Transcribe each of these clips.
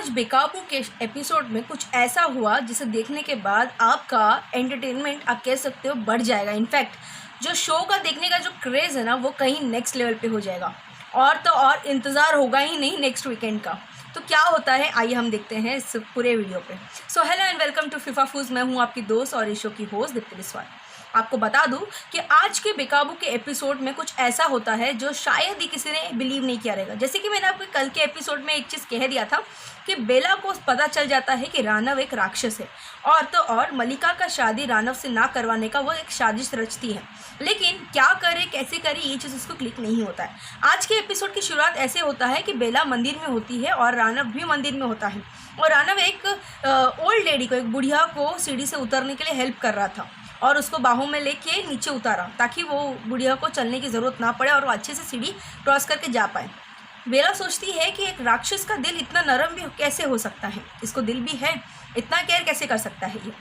आज बेकाबू के एपिसोड में कुछ ऐसा हुआ जिसे देखने के बाद आपका एंटरटेनमेंट आप कह सकते हो बढ़ जाएगा। इनफैक्ट जो शो का देखने का जो क्रेज़ है ना वो कहीं नेक्स्ट लेवल पे हो जाएगा और तो और इंतज़ार होगा ही नहीं नेक्स्ट वीकेंड का। तो क्या होता है आइए हम देखते हैं इस पूरे वीडियो पे। So hello and welcome to FIFA Fooz. मैं हूँ आपकी दोस्त और इस शो की होस्ट दीप्ति बिस्वाल। आपको बता दूं कि आज के बेकाबू के एपिसोड में कुछ ऐसा होता है जो शायद ही किसी ने बिलीव नहीं किया रहेगा। जैसे कि मैंने आपको कल के एपिसोड में एक चीज़ कह दिया था कि बेला को पता चल जाता है कि रानव एक राक्षस है और तो और मलिका का शादी रानव से ना करवाने का वो एक साजिश रचती है, लेकिन क्या करे कैसे करे ये चीज़ उसको क्लिक नहीं होता है। आज के एपिसोड की शुरुआत ऐसे होता है कि बेला मंदिर में होती है और रानव भी मंदिर में होता है और रानव एक ओल्ड लेडी को, एक बुढ़िया को सीढ़ी से उतरने के लिए हेल्प कर रहा था और उसको बाहों में लेके नीचे उतारा ताकि वो बुढ़िया को चलने की ज़रूरत ना पड़े और वो अच्छे से सीढ़ी क्रॉस करके जा पाए। बेला सोचती है कि एक राक्षस का दिल इतना नरम भी कैसे हो सकता है, इसको दिल भी है, इतना केयर कैसे कर सकता है ये।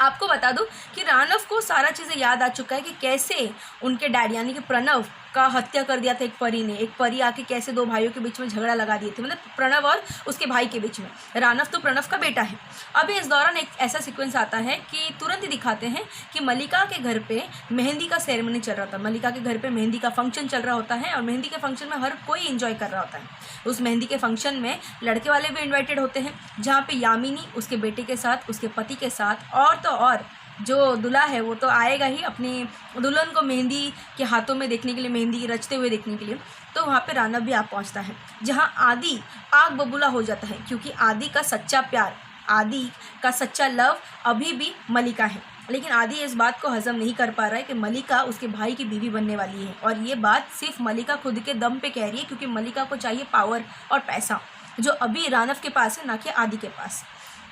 आपको बता दूं कि रानव को सारा चीज़ें याद आ चुका है कि कैसे उनके डैड यानी कि प्रणव का हत्या कर दिया था एक परी ने। एक परी आके कैसे दो भाइयों के बीच में झगड़ा लगा दिए थे, मतलब प्रणव और उसके भाई के बीच में। रानव तो प्रणव का बेटा है। अभी इस दौरान एक ऐसा सीक्वेंस आता है कि तुरंत ही दिखाते हैं कि मलिका के घर पे मेहंदी का सेरेमनी चल रहा था। मलिका के घर पे मेहंदी का फंक्शन चल रहा होता है और मेहंदी के फंक्शन में हर कोई इंजॉय कर रहा होता है। उस मेहंदी के फंक्शन में लड़के वाले भी इन्वाइटेड होते हैं, जहाँ पे यामिनी उसके बेटे के साथ, उसके पति के साथ और तो और जो दूल्हा है वो तो आएगा ही अपनी दुल्हन को मेहंदी के हाथों में देखने के लिए, मेहंदी रचते हुए देखने के लिए। तो वहाँ पे रानव भी आ पहुँचता है, जहाँ आदि आग बबूला हो जाता है क्योंकि आदि का सच्चा प्यार, आदि का सच्चा लव अभी भी मलिका है। लेकिन आदि इस बात को हजम नहीं कर पा रहा है कि मलिका उसके भाई की बीवी बनने वाली है और ये बात सिर्फ मलिका खुद के दम पे कह रही है क्योंकि मलिका को चाहिए पावर और पैसा जो अभी रानव के पास है, ना कि आदि के पास।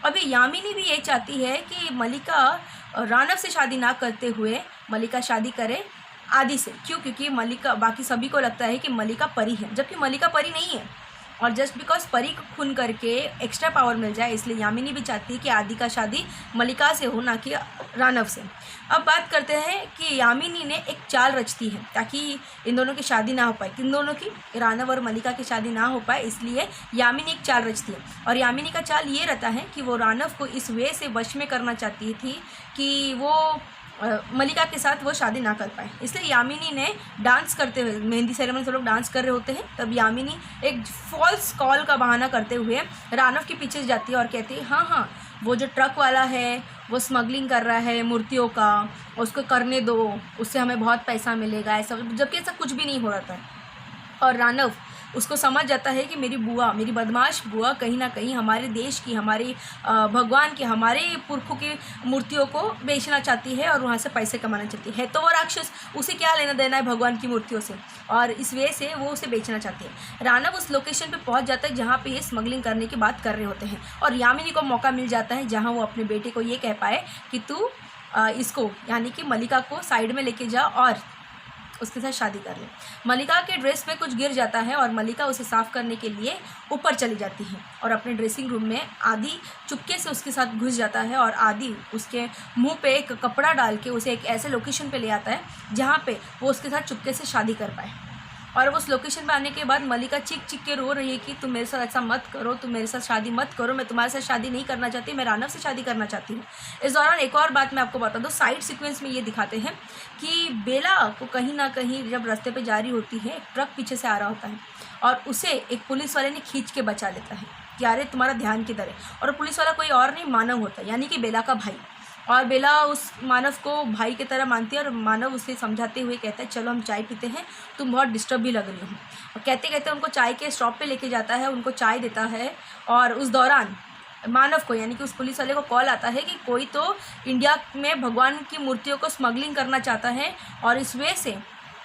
अभी यामिनी भी ये चाहती है कि मलिका रानव से शादी ना करते हुए मलिका शादी करे आदि से। क्यों? क्योंकि मलिका, बाकी सभी को लगता है कि मलिका परी है जबकि मलिका परी नहीं है और जस्ट बिकॉज परी को खून करके एक्स्ट्रा पावर मिल जाए इसलिए यामिनी भी चाहती है कि आदि का शादी मलिका से हो, ना कि रानव से। अब बात करते हैं कि यामिनी ने एक चाल रचती है ताकि इन दोनों की शादी ना हो पाए, किन दोनों की, रानव और मलिका की शादी ना हो पाए, इसलिए यामिनी एक चाल रचती है। और यामिनी का चाल ये रहता है कि वो रानव को इस वे से वश में करना चाहती थी कि वो मलिका के साथ वो शादी ना कर पाए। इसलिए यामिनी ने डांस करते हुए, मेहंदी सेरेमनी से लोग डांस कर रहे होते हैं, तब यामिनी एक फॉल्स कॉल का बहाना करते हुए रानव के पीछे जाती है और कहती है हाँ वो जो ट्रक वाला है वो स्मगलिंग कर रहा है मूर्तियों का, उसको करने दो, उससे हमें बहुत पैसा मिलेगा, ऐसा, जबकि ऐसा कुछ भी नहीं हो रहा था। और रानव उसको समझ जाता है कि मेरी बुआ, मेरी बदमाश बुआ कहीं ना कहीं हमारे देश की, हमारी भगवान की, हमारे पुरखों की मूर्तियों को बेचना चाहती है और वहाँ से पैसे कमाना चाहती है। तो वो राक्षस, उसे क्या लेना देना है भगवान की मूर्तियों से, और इस वजह से वो उसे बेचना चाहती है। रानव उस लोकेशन पे पहुँच जाता है जहाँ पे ये स्मगलिंग करने की बात कर रहे होते हैं और यामिनी को मौका मिल जाता है जहाँ वो अपने बेटे को ये कह पाए कि तू इसको यानी कि मलिका को साइड में लेके जा और उसके साथ शादी कर ले। मलिका के ड्रेस में कुछ गिर जाता है और मलिका उसे साफ़ करने के लिए ऊपर चली जाती है और अपने ड्रेसिंग रूम में आदि चुपके से उसके साथ घुस जाता है और आदि उसके मुंह पे एक कपड़ा डाल के उसे एक ऐसे लोकेशन पे ले आता है जहाँ पे वो उसके साथ चुपके से शादी कर पाए। और उस लोकेशन पे आने के बाद मलिका चीख चीख के रो रही है कि तुम मेरे साथ ऐसा मत करो, तुम मेरे साथ शादी मत करो, मैं तुम्हारे साथ शादी नहीं करना चाहती, मैं रानव से शादी करना चाहती हूँ। इस दौरान एक और बात मैं आपको बता दूँ, साइड सीक्वेंस में ये दिखाते हैं कि बेला को कहीं ना कहीं जब रास्ते पे जा रही होती है, ट्रक पीछे से आ रहा होता है और उसे एक पुलिस वाले ने खींच के बचा लेता है कि अरे तुम्हारा ध्यान किधर है। और पुलिस वाला कोई और नहीं, मानव होता है, यानी कि बेला का भाई। और बेला उस मानव को भाई की तरह मानती है और मानव उसे समझाते हुए कहता है चलो हम चाय पीते हैं, तुम बहुत डिस्टर्ब भी लग रही हो। और कहते कहते उनको चाय के स्टॉप पे लेके जाता है, उनको चाय देता है और उस दौरान मानव को यानी कि उस पुलिस वाले को कॉल आता है कि कोई तो इंडिया में भगवान की मूर्तियों को स्मगलिंग करना चाहता है और इस वजह से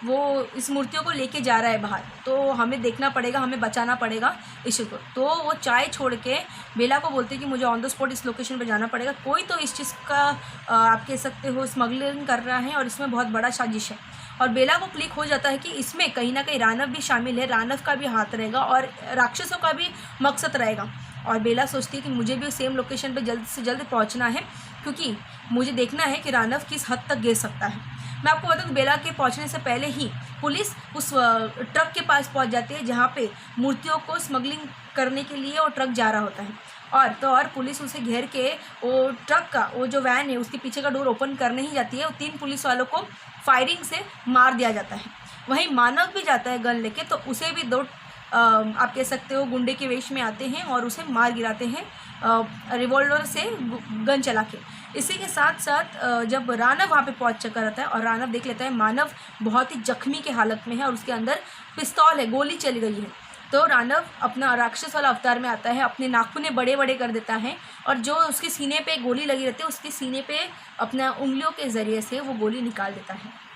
वो इस मूर्तियों को लेके जा रहा है बाहर, तो हमें देखना पड़ेगा, हमें बचाना पड़ेगा इस चीज़ को। तो वो चाय छोड़ के बेला को बोलते हैं कि मुझे ऑन द स्पॉट इस लोकेशन पे जाना पड़ेगा, कोई तो इस चीज़ का आप कह सकते हो स्मगलिंग कर रहा है और इसमें बहुत बड़ा साजिश है। और बेला को क्लिक हो जाता है कि इसमें कहीं ना कहीं रानव भी शामिल है, रानव का भी हाथ रहेगा और राक्षसों का भी मकसद रहेगा। और बेला सोचती है कि मुझे भी सेम लोकेशन पे जल्द से जल्द पहुंचना है, क्योंकि मुझे देखना है कि रानव किस हद तक गिर सकता है। मैं आपको बता दूं, बेला के पहुंचने से पहले ही पुलिस उस ट्रक के पास पहुंच जाती है जहां पे मूर्तियों को स्मगलिंग करने के लिए वो ट्रक जा रहा होता है। और पुलिस उसे घेर के वो ट्रक का वो जो वैन है उसके पीछे का डोर ओपन करने ही जाती है। वो 3 पुलिस वालों को फायरिंग से मार दिया जाता है। वहीं मानव भी जाता है गन लेके, तो उसे भी 2 आप कह सकते हो गुंडे के वेश में आते हैं और उसे मार गिराते हैं रिवॉल्वर से गन चला के। इसी के साथ साथ जब रानव वहाँ पे पहुँच चुका रहता है और रानव देख लेता है मानव बहुत ही जख्मी के हालत में है और उसके अंदर पिस्तौल है, गोली चली गई है, तो रानव अपना राक्षस वाला अवतार में आता है, अपने नाखूने बड़े बड़े कर देता है और जो उसके सीने पे गोली लगी रहती है उसके सीने पे अपना उंगलियों के ज़रिए से वो गोली निकाल देता है।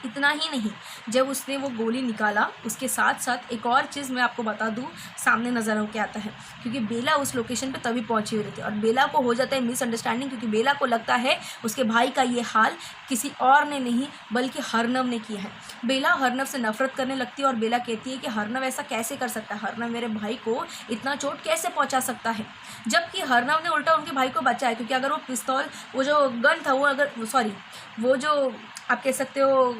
इतना ही नहीं, जब उसने वो गोली निकाला उसके साथ साथ एक और चीज़ मैं आपको बता दूं सामने नज़र होके आता है, क्योंकि बेला उस लोकेशन पे तभी पहुंची हुई थी और बेला को हो जाता है मिसअंडरस्टैंडिंग, क्योंकि बेला को लगता है उसके भाई का ये हाल किसी और ने नहीं बल्कि हरनव ने किया है। बेला हरनव से नफरत करने लगती है और बेला कहती है कि हरनव ऐसा कैसे कर सकता है, हरनव मेरे भाई को इतना चोट कैसे पहुँचा सकता है, जबकि हरनव ने उल्टा उनके भाई को बचाया। क्योंकि अगर वो पिस्तौल, वो जो गन था, वो जो आप कह सकते हो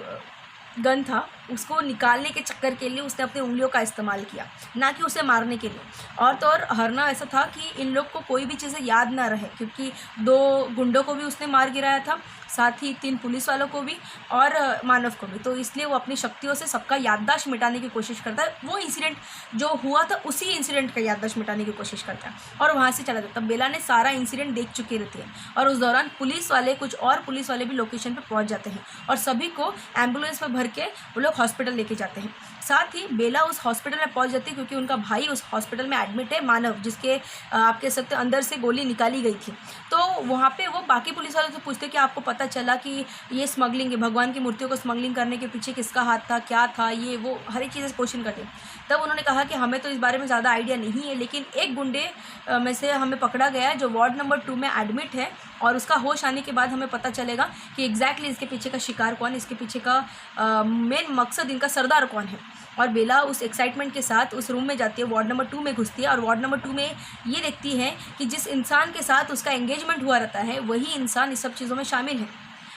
गन था, उसको निकालने के चक्कर के लिए उसने अपनी उंगलियों का इस्तेमाल किया, ना कि उसे मारने के लिए। और तो और हरना ऐसा था कि इन लोग को कोई भी चीज़ें याद ना रहे, क्योंकि 2 गुंडों को भी उसने मार गिराया था, साथ ही 3 पुलिस वालों को भी और मानव को भी, तो इसलिए वो अपनी शक्तियों से सबका याददाश्त मिटाने की कोशिश करता है। वो इंसिडेंट जो हुआ था उसी इंसिडेंट का याददाश्त मिटाने की कोशिश करता है और वहाँ से चला जाता है। बेला ने सारा इंसिडेंट देख चुकी रहती है और उस दौरान कुछ और पुलिस वाले भी लोकेशन पर पहुँच जाते हैं और सभी को एम्बुलेंस में भर के वो लोग हॉस्पिटल लेके जाते हैं। साथ ही बेला उस हॉस्पिटल में पहुंच जाती है क्योंकि उनका भाई उस हॉस्पिटल में एडमिट है, मानव, जिसके आप कह सकते हैं अंदर से गोली निकाली गई थी। तो वहाँ पे वो बाकी पुलिस वालों से पूछते कि आपको पता चला कि ये स्मगलिंग है, भगवान की मूर्तियों को स्मगलिंग करने के पीछे किसका हाथ था, क्या था, ये वो हर एक चीज़ें क्वेश्चन करते। तब उन्होंने कहा कि हमें तो इस बारे में ज़्यादा आइडिया नहीं है, लेकिन एक गुंडे में से हमें पकड़ा गया है जो वार्ड नंबर 2 में एडमिट है और उसका होश आने के बाद हमें पता चलेगा कि एग्जैक्टली इसके पीछे का शिकार कौन है, इसके पीछे का मेन मकसद, इनका सरदार कौन है। और बेला उस एक्साइटमेंट के साथ उस रूम में जाती है, वार्ड नंबर 2 में घुसती है और वार्ड नंबर 2 में ये देखती है कि जिस इंसान के साथ उसका एंगेजमेंट हुआ रहता है वही इंसान इस सब चीज़ों में शामिल है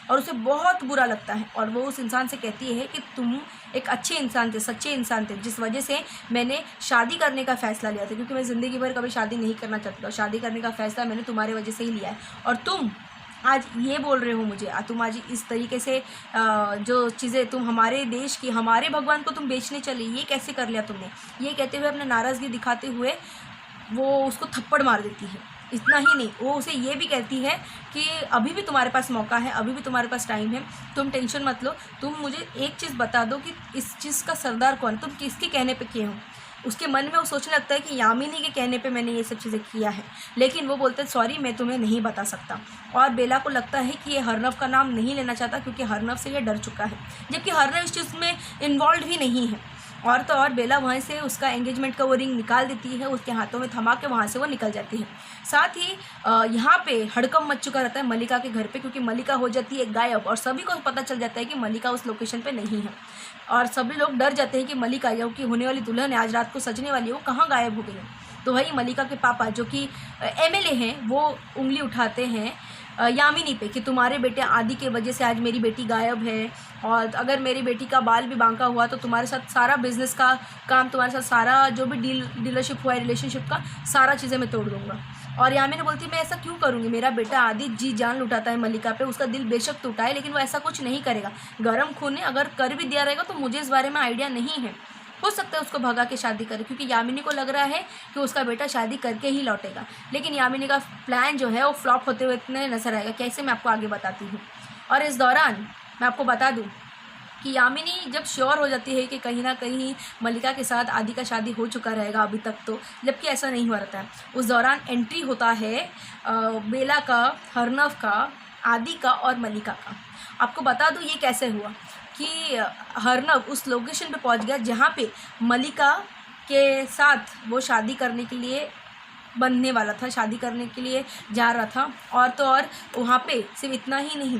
और उसे बहुत बुरा लगता है। और वो उस इंसान से कहती है कि तुम एक अच्छे इंसान थे, सच्चे इंसान थे, जिस वजह से मैंने शादी करने का फ़ैसला लिया था, क्योंकि मैं ज़िंदगी भर कभी शादी नहीं करना चाहती और शादी करने का फ़ैसला मैंने तुम्हारे वजह से ही लिया है। और तुम आज ये बोल रहे हो मुझे, तुम आज इस तरीके से जो चीज़ें तुम हमारे देश की, हमारे भगवान को तुम बेचने चले, ये कैसे कर लिया तुमने। ये कहते हुए अपने नाराज़गी दिखाते हुए वो उसको थप्पड़ मार देती है। इतना ही नहीं, वो उसे ये भी कहती है कि अभी भी तुम्हारे पास मौका है, अभी भी तुम्हारे पास टाइम है, तुम टेंशन मत लो, तुम मुझे एक चीज़ बता दो कि इस चीज़ का सरदार कौन, तुम किसके कहने पे किए हो। उसके मन में वो सोचने लगता है कि यामिनी के कहने पे मैंने ये सब चीज़ें किया है, लेकिन वो बोलते हैं सॉरी मैं तुम्हें नहीं बता सकता। और बेला को लगता है कि ये हरनव का नाम नहीं लेना चाहता क्योंकि हरनव से ये डर चुका है, जबकि हरनव इस चीज़ में इन्वॉल्व ही नहीं है। और तो और बेला वहाँ से उसका एंगेजमेंट का वो रिंग निकाल देती है, उसके हाथों में थमा के वहाँ से वो निकल जाती है। साथ ही यहाँ पे हड़कंप मच चुका रहता है मलिका के घर पे, क्योंकि मलिका हो जाती है गायब और सभी को पता चल जाता है कि मलिका उस लोकेशन पे नहीं है और सभी लोग डर जाते हैं कि मलिका, जो कि होने वाली दुल्हन है, आज रात को सजने वाली है, वो कहाँ गायब हो गई है। तो वही मलिका के पापा, जो कि MLA हैं, वो उंगली उठाते हैं यामिनी पे कि तुम्हारे बेटे आदि के वजह से आज मेरी बेटी गायब है और अगर मेरी बेटी का बाल भी बांका हुआ तो तुम्हारे साथ सारा बिजनेस का काम, तुम्हारे साथ सारा जो भी डीलरशिप हुआ है, रिलेशनशिप का सारा चीज़ें मैं तोड़ दूँगा। और यामिनी बोलती मैं ऐसा क्यों करूँगी, मेरा बेटा आदि जी जान लुटाता है मलिका पे, उसका दिल बेशक टूटा है लेकिन वो ऐसा कुछ नहीं करेगा, गरम खून है, अगर कर भी दिया रहेगा तो मुझे इस बारे में आइडिया नहीं है, हो सकता है उसको भगा के शादी करे, क्योंकि यामिनी को लग रहा है कि उसका बेटा शादी करके ही लौटेगा। लेकिन यामिनी का प्लान जो है वो फ्लॉप होते हुए इतने नजर आएगा, कैसे मैं आपको आगे बताती हूँ। और इस दौरान मैं आपको बता दूँ कि यामिनी जब श्योर हो जाती है कि कहीं ना कहीं मलिका के साथ आदि का शादी हो चुका रहेगा अभी तक तो, जबकि ऐसा नहीं हुआ रहता है, उस दौरान एंट्री होता है बेला का, हरनव का, आदि का और मलिका का। आपको बता दूँ ये कैसे हुआ कि हरनव उस लोकेशन पे पहुंच गया जहाँ पे मलिका के साथ वो शादी करने के लिए बनने वाला था, शादी करने के लिए जा रहा था। और तो और वहाँ पे सिर्फ इतना ही नहीं,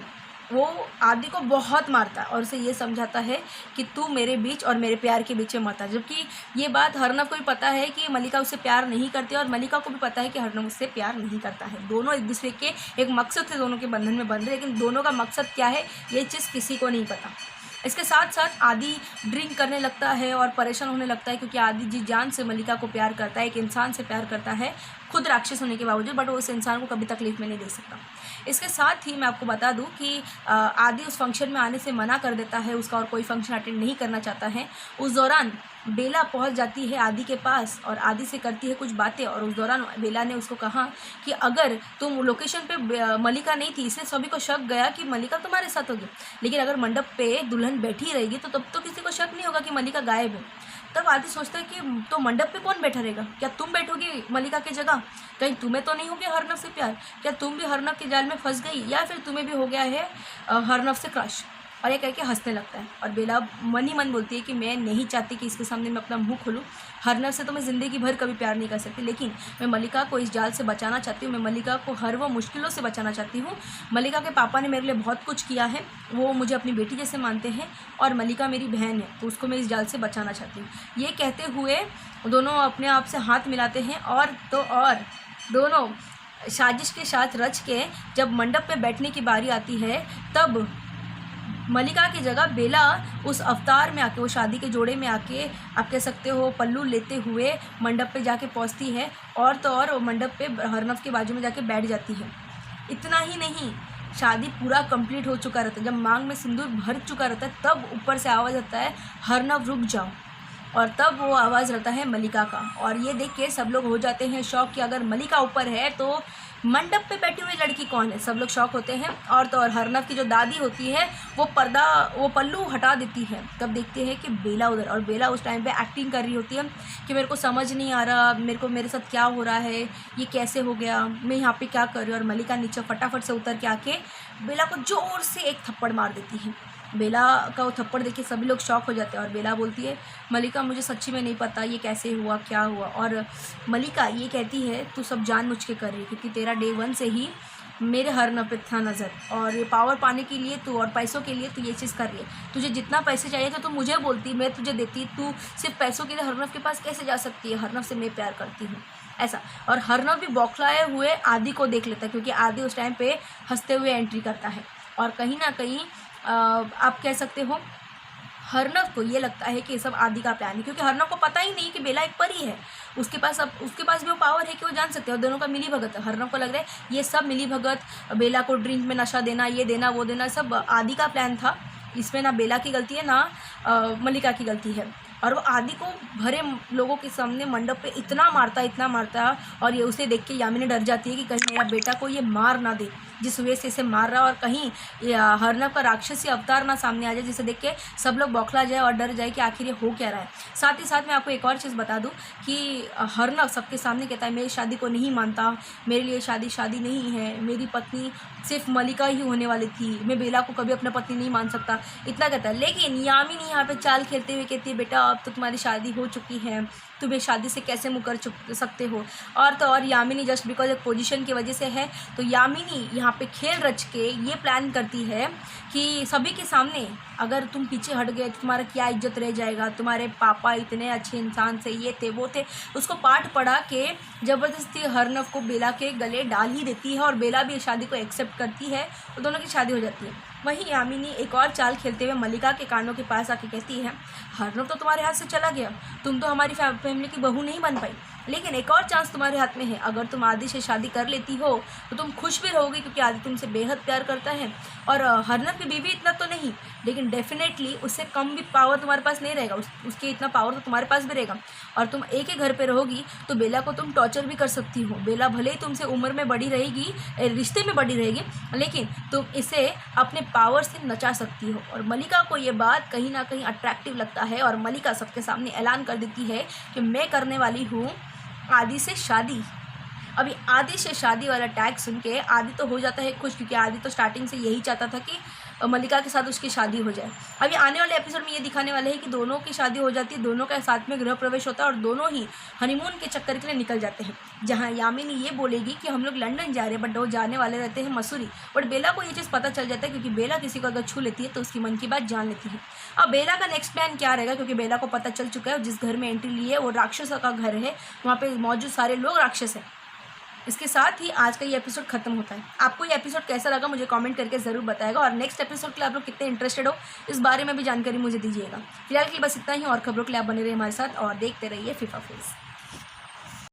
वो आदि को बहुत मारता है और उसे ये समझाता है कि तू मेरे बीच और मेरे प्यार के बीच में मत आ। जबकि ये बात हरनव को भी पता है कि मल्लिका उससे प्यार नहीं करती और मल्लिका को भी पता है कि हरनव उससे प्यार नहीं करता है। दोनों एक दूसरे के एक मकसद से दोनों के बंधन में बंध रहे, लेकिन दोनों का मकसद क्या है ये चीज़ किसी को नहीं पता। इसके साथ साथ आदि ड्रिंक करने लगता है और परेशान होने लगता है, क्योंकि आदि जी जान से मल्लिका को प्यार करता है, एक इंसान से प्यार करता है, खुद राक्षस होने के बावजूद, बट वो उस इंसान को कभी तकलीफ में नहीं दे सकता। इसके साथ ही मैं आपको बता दूं कि आदि उस फंक्शन में आने से मना कर देता है, उसका और कोई फंक्शन अटेंड नहीं करना चाहता है। उस दौरान बेला पहुंच जाती है आदि के पास और आदि से करती है कुछ बातें, और उस दौरान बेला ने उसको कहा कि अगर तुम लोकेशन पे मल्लिका नहीं थी, इसलिए सभी को शक गया कि मल्लिका तुम्हारे साथ होगी, लेकिन अगर मंडप पे दुल्हन बैठी रहेगी तो तब तो किसी को शक नहीं होगा कि मल्लिका गायब है। तब आदि सोचता है कि तो मंडप पे कौन बैठा रहेगा, क्या तुम बैठोगी मल्लिका की जगह, कहीं तुम्हें तो नहीं हो गया हरनव से प्यार, क्या तुम भी हरनव के जाल में फंस गई, या फिर तुम्हें भी हो गया है हरनव से क्रश। और ये कह के हंसने लगता है और बेला मन ही मन बोलती है कि मैं नहीं चाहती कि इसके सामने मैं अपना मुंह खोलूँ, हरनव से तो मैं ज़िंदगी भर कभी प्यार नहीं कर सकती, लेकिन मैं मल्लिका को इस जाल से बचाना चाहती हूँ, मैं मल्लिका को हर वो मुश्किलों से बचाना चाहती हूँ। मल्लिका के पापा ने मेरे लिए बहुत कुछ किया है, वो मुझे अपनी बेटी जैसे मानते हैं, और मल्लिका मेरी बहन है, तो उसको मैं इस जाल से बचाना चाहती हूँ। ये कहते हुए दोनों अपने आप से हाथ मिलाते हैं और तो और दोनों साजिश के साथ रच के जब मंडप पे बैठने की बारी आती है, तब मल्लिका की जगह बेला उस अवतार में आके, वो शादी के जोड़े में आके, आप कह सकते हो पल्लू लेते हुए मंडप पे जाके पहुंचती है, और तो और मंडप पे हरनव के बाजू में जाके बैठ जाती है। इतना ही नहीं, शादी पूरा कंप्लीट हो चुका रहता है, जब मांग में सिंदूर भर चुका रहता है, तब ऊपर से आवाज़ आता है हरनव रुक जाओ, और तब वो आवाज़ रहता है मल्लिका का। और ये देख के सब लोग हो जाते हैं शौक कि अगर मल्लिका ऊपर है तो मंडप पे बैठी हुई लड़की कौन है, सब लोग शौक होते हैं। और तो और हरनव की जो दादी होती है वो वो पल्लू हटा देती है, तब देखते हैं कि बेला उधर, और बेला उस टाइम पे एक्टिंग कर रही होती है कि मेरे को समझ नहीं आ रहा, मेरे साथ क्या हो रहा है, ये कैसे हो गया, मैं यहाँ पे क्या कर रही हूँ। और मल्लिका नीचे फटाफट से उतर के आके बेला को ज़ोर से एक थप्पड़ मार देती है। बेला का वो थप्पड़ देख के सभी लोग शॉक हो जाते हैं, और बेला बोलती है मल्लिका मुझे सच्ची में नहीं पता ये कैसे हुआ, क्या हुआ। और मल्लिका ये कहती है तू सब जानबूझ के कर रही है, क्योंकि तेरा डे 1 से ही मेरे हरनव पे था नज़र, और ये पावर पाने के लिए तू और पैसों के लिए तू ये चीज़ कर रही है। तुझे जितना पैसे चाहिए तो तू मुझे बोलती, मैं तुझे देती, तू सिर्फ पैसों के लिए हरनव के पास कैसे जा सकती है, हरनव से मैं प्यार करती हूँ, ऐसा। और हरनव भी बौखलाए हुए आदि को देख लेता है, क्योंकि आदि उस टाइम पे हंसते हुए एंट्री करता है, और कहीं ना कहीं आप कह सकते हो हरनव को ये लगता है कि ये सब आदि का प्लान है, क्योंकि हरनव को पता ही नहीं कि बेला एक परी है, उसके पास भी वो पावर है कि वो जान सकते हैं, और दोनों का मिली भगत है। हरनव को लग रहा है ये सब मिली भगत, बेला को ड्रिंक में नशा देना, ये देना वो देना, सब आदि का प्लान था। इसमें ना बेला की गलती है ना मल्लिका की गलती है। और वो आदि को भरे लोगों के सामने मंडप पे इतना मारता, और ये उसे देख के यामिनी डर जाती है कि कहीं मेरा बेटा को ये मार ना दे, जिस वजह से इसे मार रहा है, और कहीं हरनव का राक्षसी अवतार ना सामने आ जाए, जिसे देख के सब लोग बौखला जाए और डर जाए कि आखिर ये हो क्या रहा है। साथ ही साथ मैं आपको एक और चीज़ बता दूं कि हरनव सबके सामने कहता है मेरी शादी को नहीं मानता, मेरे लिए शादी नहीं है, मेरी पत्नी सिर्फ मल्लिका ही होने वाली थी, मैं बेला को कभी अपना पत्नी नहीं मान सकता, इतना कहता है। लेकिन यामिनी यहाँ पे चाल खेलते हुए कहती है बेटा अब तो तुम्हारी शादी हो चुकी है, तुम्हें शादी से कैसे मुकर सकते हो। और तो और यामिनी जस्ट बिकॉज एक पोजीशन की वजह से है, तो यामिनी यहाँ पे खेल रच के ये प्लान करती है कि सभी के सामने अगर तुम पीछे हट गए तो तुम्हारा क्या इज्जत रह जाएगा, तुम्हारे पापा इतने अच्छे इंसान से, ये थे वो थे, उसको पाठ पढ़ा के ज़बरदस्ती हरनव को बेला के गले डाल ही देती है, और बेला भी शादी को एक्सेप्ट करती है, तो दोनों की शादी हो जाती है। वहीं यामिनी एक और चाल खेलते हुए मल्लिका के कानों के पास आके कहती है हरनव तो तुम्हारे हाथ से चला गया, तुम तो हमारी फैमिली की बहू नहीं बन पाई, लेकिन एक और चांस तुम्हारे हाथ में है, अगर तुम आदि से शादी कर लेती हो तो तुम खुश भी रहोगी, क्योंकि आदि तुमसे बेहद प्यार करता है, और हरनव की बीवी इतना तो नहीं, लेकिन डेफिनेटली उससे कम भी पावर तुम्हारे पास नहीं रहेगा, उसके इतना पावर तो तुम्हारे पास भी रहेगा, और तुम एक ही घर पे रहोगी तो बेला को तुम टॉर्चर भी कर सकती हो। बेला भले ही तुमसे उम्र में बड़ी रहेगी, रिश्ते में बड़ी रहेगी, लेकिन तुम इसे अपने पावर से नचा सकती हो। और मल्लिका को ये बात कहीं ना कहीं अट्रैक्टिव लगता है, और मल्लिका सबके सामने ऐलान कर देती है कि मैं करने वाली हूँ आदि से शादी। अभी आदि से शादी वाला टैग सुन के आदि तो हो जाता है खुश, क्योंकि आदि तो स्टार्टिंग से यही चाहता था कि मल्लिका के साथ उसकी शादी हो जाए। अभी आने वाले एपिसोड में ये दिखाने वाले हैं कि दोनों की शादी हो जाती है, दोनों का साथ में गृह प्रवेश होता है और दोनों ही हनीमून के चक्कर के लिए निकल जाते हैं। जहाँ यामिनी ये बोलेगी कि हम लोग लंदन जा रहे हैं, बट वो जाने वाले रहते हैं मसूरी। बट बेला को ये चीज़ पता चल जाता है, क्योंकि बेला किसी को अगर छू लेती है तो उसकी मन की बात जान लेती है। अब बेला का नेक्स्ट प्लान क्या रहेगा, क्योंकि बेला को पता चल चुका है जिस घर में एंट्री ली है वो राक्षसों का घर है, वहाँ पे मौजूद सारे लोग राक्षस हैं। इसके साथ ही आज का ये एपिसोड खत्म होता है। आपको ये एपिसोड कैसा लगा मुझे कमेंट करके ज़रूर बताएगा, और नेक्स्ट एपिसोड के लिए आप लोग कितने इंटरेस्टेड हो इस बारे में भी जानकारी मुझे दीजिएगा। फिलहाल के लिए बस इतना ही, और खबरों के लिए आप बने रहिए हमारे साथ और देखते रहिए फीफा फेस।